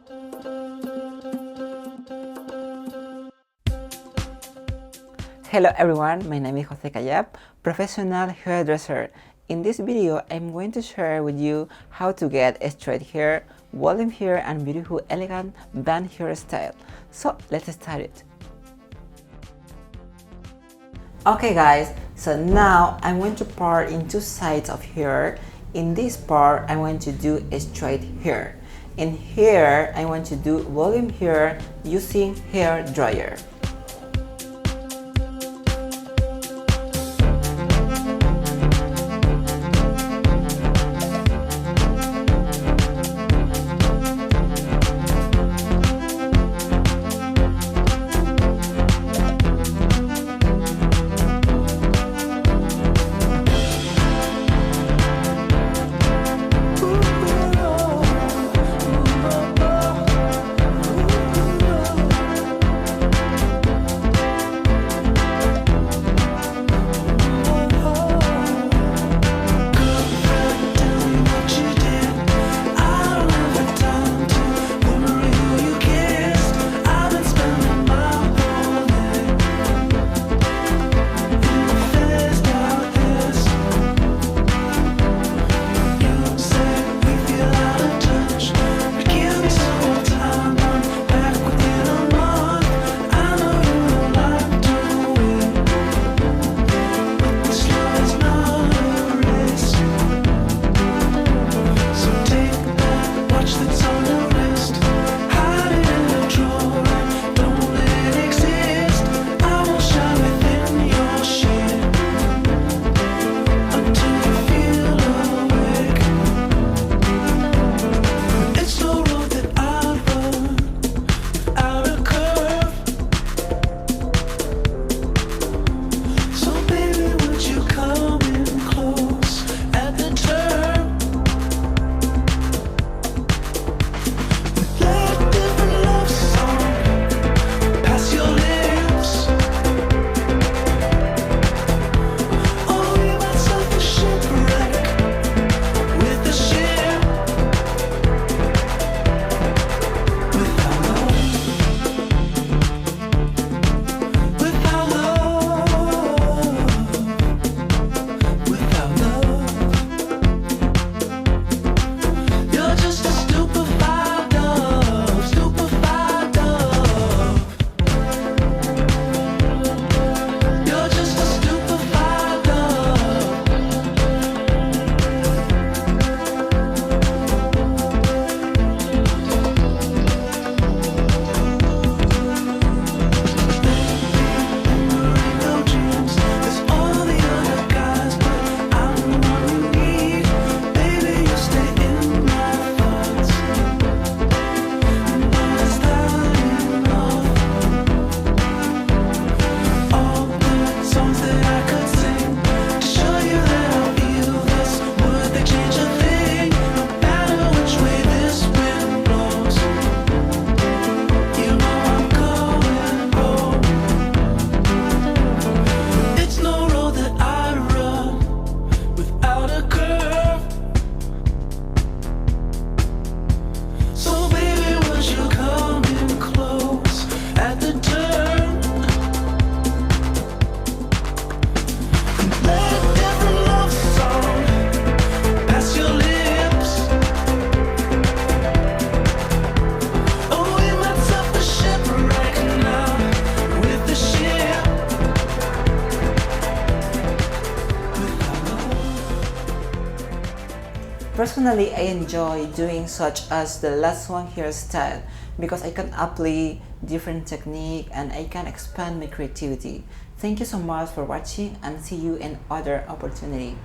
Hello everyone, my name is Jose Cayap, professional hairdresser. In this video, I'm going to share with you how to get straight hair, volume hair and beautiful elegant band hairstyle. So let's start it. Okay guys, so now I'm going to part in two sides of hair. In this part, I'm going to do a straight hair. In here, I want to do volume hair using hair dryer. Personally, I enjoy doing such as the last one hairstyle because I can apply different technique and I can expand my creativity. Thank you so much for watching and see you in other opportunity.